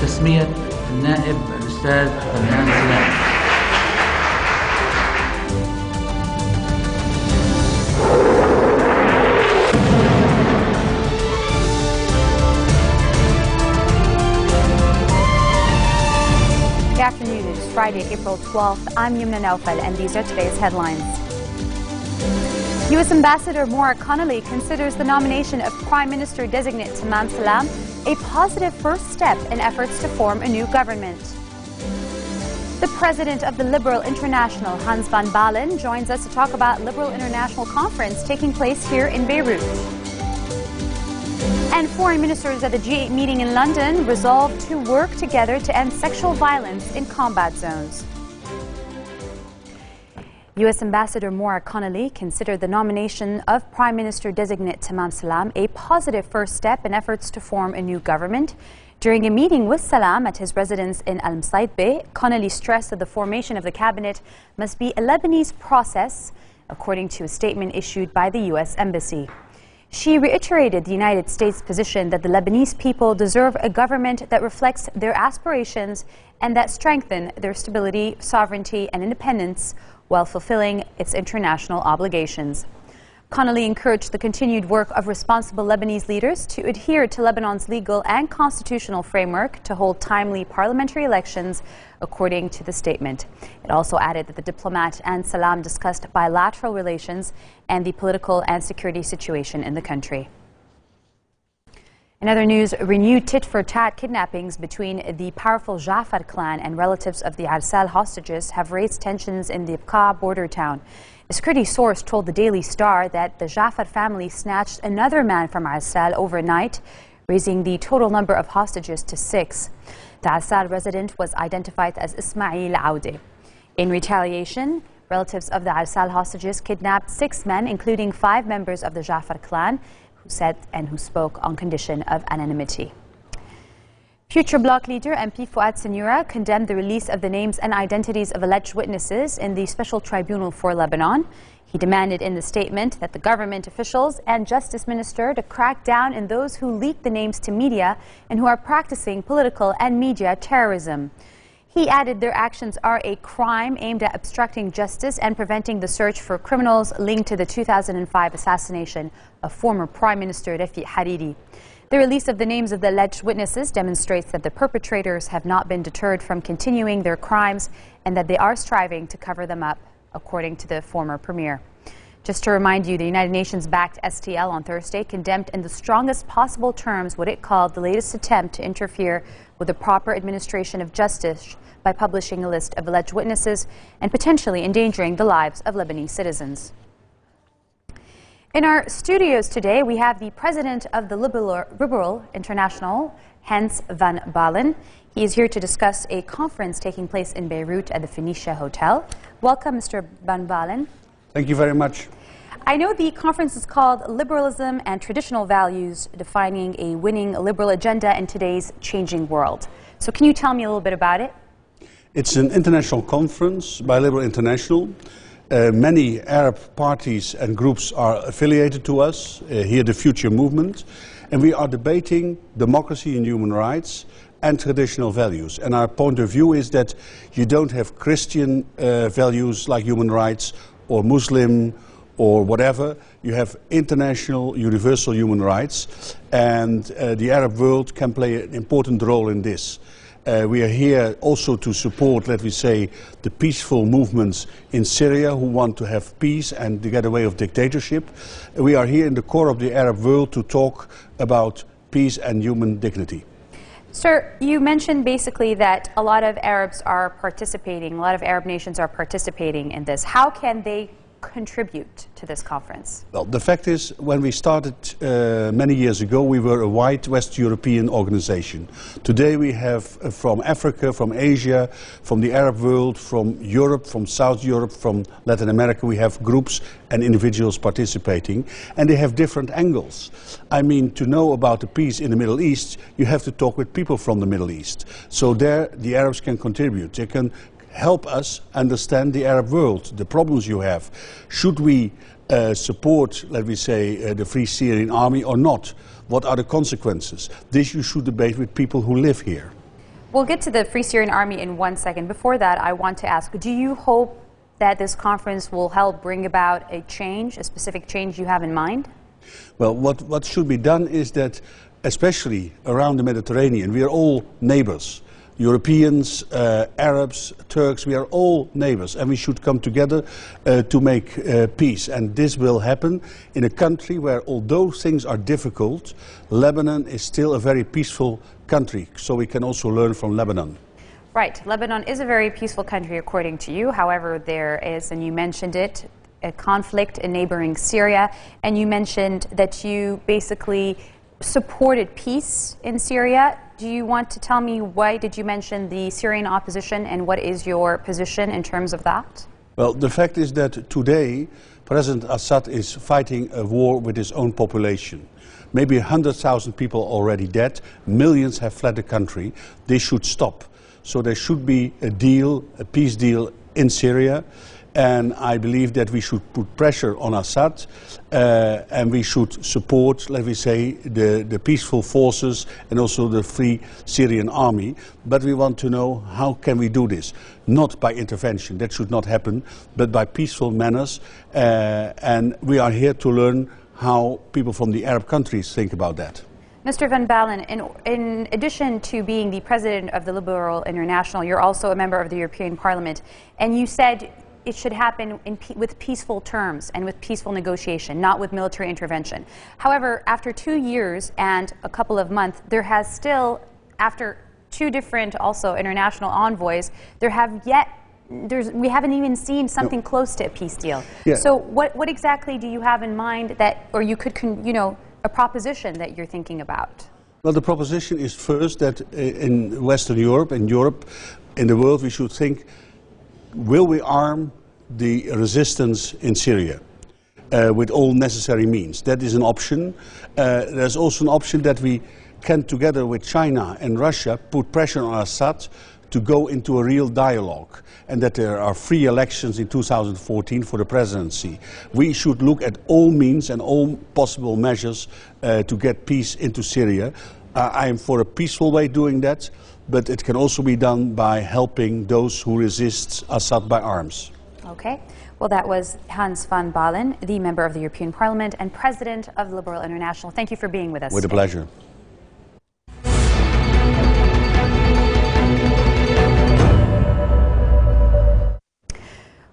تسمية النائب الأستاذ فنان سلام. Good afternoon. It is Friday, April 12th. I'm Yumna Naufal, and these are today's headlines. U.S. Ambassador Maura Connolly considers the nomination of Prime Minister-designate Tamam Salam a positive first step in efforts to form a new government. The president of the Liberal International, Hans van Balen, joins us to talk about Liberal International Conference taking place here in Beirut. And foreign ministers at the G8 meeting in London resolved to work together to end sexual violence in combat zones. U.S. Ambassador Maura Connolly considered the nomination of Prime Minister-designate Tamam Salam a positive first step in efforts to form a new government. During a meeting with Salam at his residence in Al Msaid Bay, Connolly stressed that the formation of the cabinet must be a Lebanese process, according to a statement issued by the U.S. Embassy. She reiterated the United States' position that the Lebanese people deserve a government that reflects their aspirations and that strengthen their stability, sovereignty, and independence while fulfilling its international obligations. Connolly encouraged the continued work of responsible Lebanese leaders to adhere to Lebanon's legal and constitutional framework to hold timely parliamentary elections, according to the statement. It also added that the diplomat and Salam discussed bilateral relations and the political and security situation in the country. In other news, renewed tit-for-tat kidnappings between the powerful Jafar clan and relatives of the Arsal hostages have raised tensions in the Ibqa border town. A security source told the Daily Star that the Jafar family snatched another man from Arsal overnight, raising the total number of hostages to 6. The Arsal resident was identified as Ismail Aoude. In retaliation, relatives of the Arsal hostages kidnapped 6 men, including 5 members of the Jafar clan, who spoke on condition of anonymity. Future Bloc leader MP Fouad Senoura condemned the release of the names and identities of alleged witnesses in the Special Tribunal for Lebanon. He demanded in the statement that the government officials and Justice Minister to crack down on those who leak the names to media and who are practicing political and media terrorism. He added their actions are a crime aimed at obstructing justice and preventing the search for criminals linked to the 2005 assassination of former Prime Minister Rafiq Hariri. The release of the names of the alleged witnesses demonstrates that the perpetrators have not been deterred from continuing their crimes and that they are striving to cover them up, according to the former premier. Just to remind you, the United Nations-backed STL on Thursday condemned in the strongest possible terms what it called the latest attempt to interfere with the proper administration of justice by publishing a list of alleged witnesses and potentially endangering the lives of Lebanese citizens. In our studios today, we have the president of the Liberal International, Hans van Balen. He is here to discuss a conference taking place in Beirut at the Phoenicia Hotel. Welcome, Mr. van Balen. Thank you very much. I know the conference is called Liberalism and Traditional Values, Defining a Winning Liberal Agenda in Today's Changing World. So can you tell me a little bit about it? It's an international conference by Liberal International. Many Arab parties and groups are affiliated to us, here the Future Movement, and we are debating democracy and human rights and traditional values. And our point of view is that you don't have Christian values like human rights or Muslim or whatever. You have international, universal human rights, and the Arab world can play an important role in this. We are here also to support, let me say, the peaceful movements in Syria who want to have peace and to get away of dictatorship. We are here in the core of the Arab world to talk about peace and human dignity. Sir, you mentioned basically that a lot of Arabs are participating, a lot of Arab nations are participating in this. How can they contribute to this conference? Well, the fact is, when we started many years ago, we were a white West European organization. Today we have from Africa, from Asia, from the Arab world, from Europe, from South Europe, from Latin America, we have groups and individuals participating, and they have different angles. I mean, to know about the peace in the Middle East, you have to talk with people from the Middle East. So there the Arabs can contribute. They can help us understand the Arab world, the problems you have. Should we support, let me say, the Free Syrian Army or not? What are the consequences? This you should debate with people who live here. We'll get to the Free Syrian Army in 1 second. Before that, I want to ask, do you hope that this conference will help bring about a change, a specific change you have in mind? Well, what should be done is that, especially around the Mediterranean, we are all neighbors. Europeans, Arabs, Turks, we are all neighbors, and we should come together to make peace. And this will happen in a country where, although things are difficult, Lebanon is still a very peaceful country, so we can also learn from Lebanon. Right. Lebanon is a very peaceful country, according to you. However, there is, and you mentioned it, a conflict in neighboring Syria, and you mentioned that you basically supported peace in Syria. Do you want to tell me why did you mention the Syrian opposition, and what is your position in terms of that? Well, the fact is that today President Assad is fighting a war with his own population. Maybe 100,000 people already dead, millions have fled the country. They should stop. So there should be a deal, a peace deal in Syria. And I believe that we should put pressure on Assad and we should support, let me say, the peaceful forces and also the Free Syrian Army. But we want to know, how can we do this? Not by intervention, that should not happen, but by peaceful manners. And we are here to learn how people from the Arab countries think about that. Mr. Van Balen, in addition to being the president of the Liberal International, you're also a member of the European Parliament, and you said it should happen with peaceful terms and with peaceful negotiation, not with military intervention. However, after 2 years and a couple of months, there has still, after 2 different also international envoys, we haven't even seen something close to a peace deal. Yeah. So what exactly do you have in mind that, or you could, a proposition that you're thinking about? Well, the proposition is first that in Western Europe, in Europe, in the world, we should think, will we arm the resistance in Syria with all necessary means? That is an option. There's also an option that we can, together with China and Russia, put pressure on Assad to go into a real dialogue, and that there are free elections in 2014 for the presidency. We should look at all means and all possible measures to get peace into Syria. I am for a peaceful way doing that, but it can also be done by helping those who resist Assad by arms. Okay. Well, that was Hans van Balen, the member of the European Parliament and president of the Liberal International. Thank you for being with us. With a pleasure.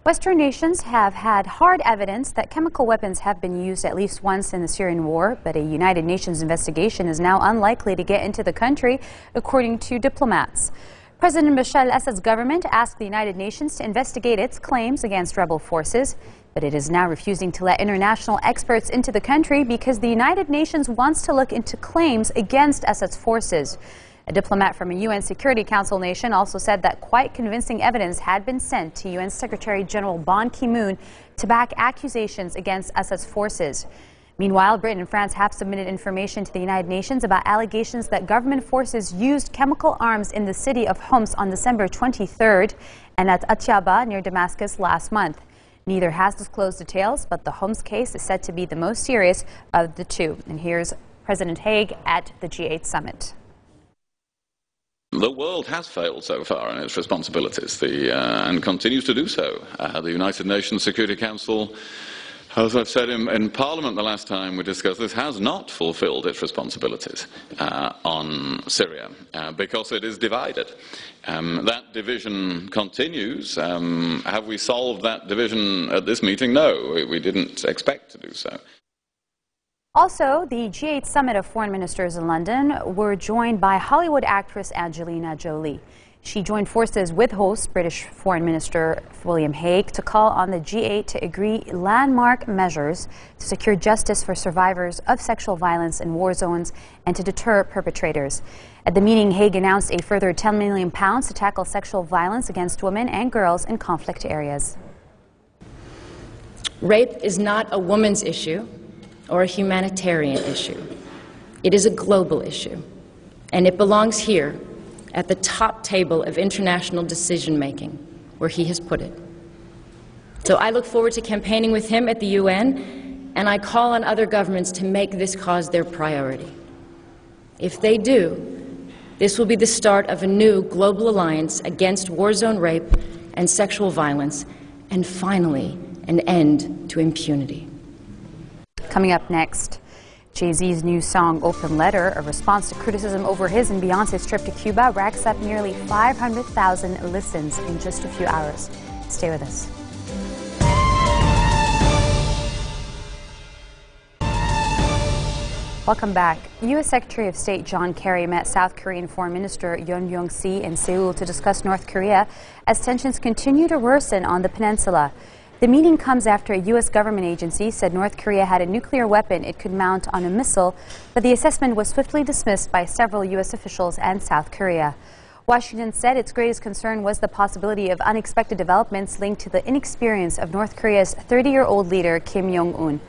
Western nations have had hard evidence that chemical weapons have been used at least once in the Syrian war, but a United Nations investigation is now unlikely to get into the country, according to diplomats. President Bashar al-Assad's government asked the United Nations to investigate its claims against rebel forces, but it is now refusing to let international experts into the country because the United Nations wants to look into claims against Assad's forces. A diplomat from a UN Security Council nation also said that quite convincing evidence had been sent to UN Secretary General Ban Ki-moon to back accusations against Assad's forces. Meanwhile, Britain and France have submitted information to the United Nations about allegations that government forces used chemical arms in the city of Homs on December 23rd and at Atyaba near Damascus last month. Neither has disclosed details, but the Homs case is said to be the most serious of the two. And here's President Haig at the G8 summit. The world has failed so far in its responsibilities and continues to do so. The United Nations Security Council, as I've said in Parliament the last time we discussed this, has not fulfilled its responsibilities on Syria because it is divided. That division continues. Have we solved that division at this meeting? No, we didn't expect to do so. Also, the G8 summit of foreign ministers in London were joined by Hollywood actress Angelina Jolie. She joined forces with host British Foreign Minister William Hague to call on the G8 to agree landmark measures to secure justice for survivors of sexual violence in war zones and to deter perpetrators. At the meeting, Hague announced a further £10 million to tackle sexual violence against women and girls in conflict areas. Rape is not a woman's issue or a humanitarian issue. It is a global issue, and it belongs here at the top table of international decision-making, where he has put it. So I look forward to campaigning with him at the UN, and I call on other governments to make this cause their priority. If they do, This will be the start of a new global alliance against war zone rape and sexual violence, and finally, an end to impunity. Coming up next, Jay-Z's new song, Open Letter, a response to criticism over his and Beyonce's trip to Cuba, racks up nearly 500,000 listens in just a few hours. Stay with us. Welcome back. U.S. Secretary of State John Kerry met South Korean Foreign Minister Yoon Byung-se in Seoul to discuss North Korea as tensions continue to worsen on the peninsula. The meeting comes after a U.S. government agency said North Korea had a nuclear weapon it could mount on a missile, but the assessment was swiftly dismissed by several U.S. officials and South Korea. Washington said its greatest concern was the possibility of unexpected developments linked to the inexperience of North Korea's 30-year-old leader Kim Jong-un.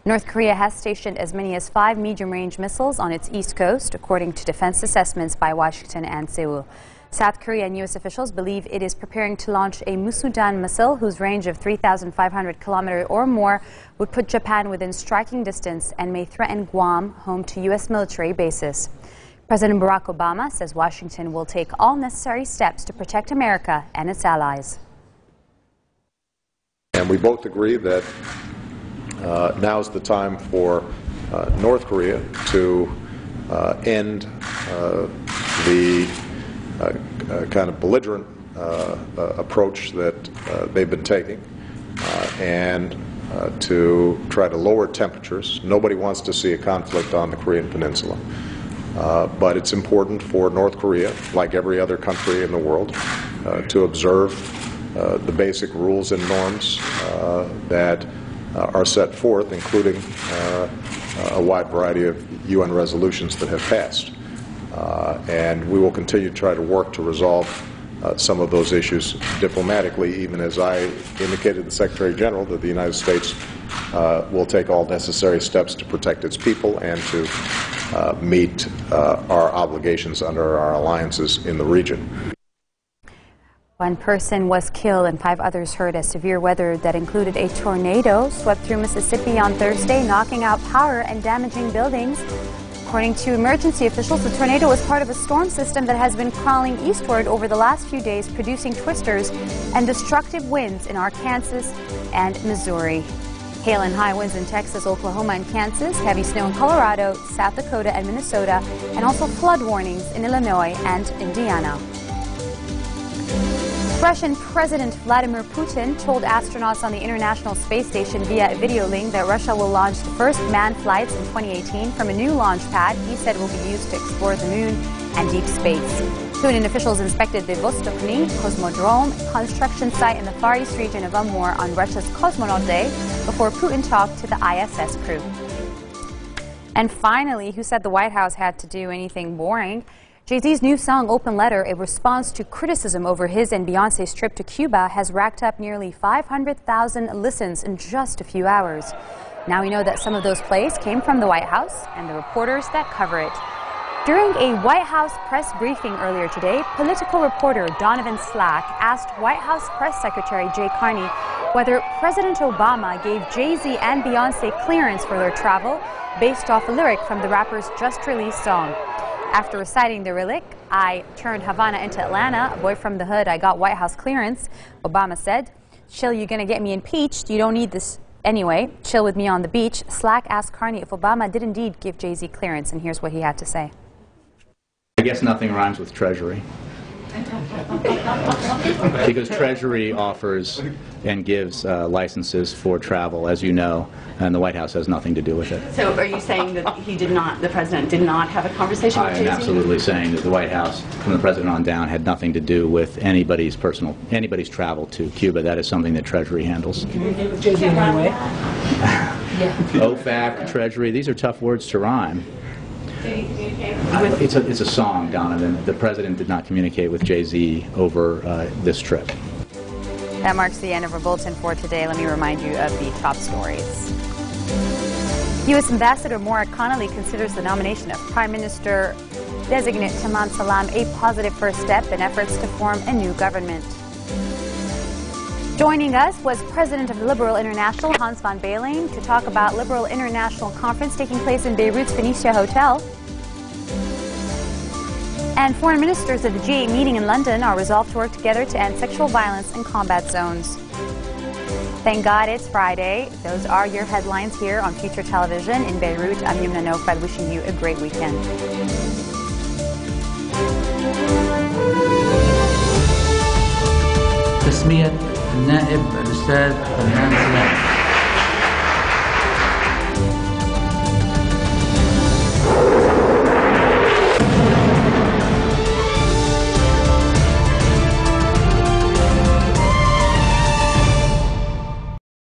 North Korea has stationed as many as 5 medium-range missiles on its east coast, according to defense assessments by Washington and Seoul. South Korea and U.S. officials believe it is preparing to launch a Musudan missile whose range of 3,500 kilometers or more would put Japan within striking distance and may threaten Guam, home to U.S. military bases. President Barack Obama says Washington will take all necessary steps to protect America and its allies. And we both agree that now is the time for North Korea to end the kind of belligerent approach that they've been taking and to try to lower temperatures. Nobody wants to see a conflict on the Korean Peninsula. But it's important for North Korea, like every other country in the world, to observe the basic rules and norms that are set forth, including a wide variety of UN resolutions that have passed. And we will continue to try to work to resolve some of those issues diplomatically, even as I indicated to the Secretary General that the United States will take all necessary steps to protect its people and to meet our obligations under our alliances in the region. One person was killed and 5 others hurt as severe weather that included a tornado swept through Mississippi on Thursday, knocking out power and damaging buildings. According to emergency officials, the tornado was part of a storm system that has been crawling eastward over the last few days, producing twisters and destructive winds in Arkansas and Missouri. Hail and high winds in Texas, Oklahoma, and Kansas, heavy snow in Colorado, South Dakota, and Minnesota, and also flood warnings in Illinois and Indiana. Russian President Vladimir Putin told astronauts on the International Space Station via a video link that Russia will launch the first manned flights in 2018 from a new launch pad he said will be used to explore the moon and deep space. Putin officials inspected the Vostochny Cosmodrome construction site in the Far East region of Amur on Russia's Cosmonaut Day before Putin talked to the ISS crew. And finally, who said the White House had to do anything boring? Jay-Z's new song, Open Letter, a response to criticism over his and Beyonce's trip to Cuba, has racked up nearly 500,000 listens in just a few hours. Now we know that some of those plays came from the White House and the reporters that cover it. During a White House press briefing earlier today, political reporter Donovan Slack asked White House Press Secretary Jay Carney whether President Obama gave Jay-Z and Beyonce clearance for their travel based off a lyric from the rapper's just-released song. After reciting the lyric, "I turned Havana into Atlanta, a boy from the hood, I got White House clearance," Obama said, "Chill, you're going to get me impeached. You don't need this anyway. Chill with me on the beach." Slack asked Carney if Obama did indeed give Jay-Z clearance, and here's what he had to say. I guess nothing rhymes with Treasury. Because Treasury offers and gives licenses for travel, as you know, and the White House has nothing to do with it. So are you saying that the President did not have a conversation with Jay-Z? I am absolutely saying that the White House, from the President on down, had nothing to do with anybody's travel to Cuba. That is something that Treasury handles. Communicate with Jay-Z in any way? OFAC, Treasury, these are tough words to rhyme. It's a song, Donovan. The President did not communicate with Jay-Z over this trip. That marks the end of our bulletin for today. Let me remind you of the top stories. U.S. Ambassador Maura Connolly considers the nomination of Prime Minister designate Tamam Salam a positive first step in efforts to form a new government. Joining us was President of Liberal International, Hans van Balen, to talk about Liberal International Conference taking place in Beirut's Phoenicia Hotel. And foreign ministers at the G8 meeting in London are resolved to work together to end sexual violence in combat zones. Thank God it's Friday. Those are your headlines here on Future Television in Beirut. I'm Yumna Nofal, wishing you a great weekend. تسمية النائب الأستاذ فنان سناء.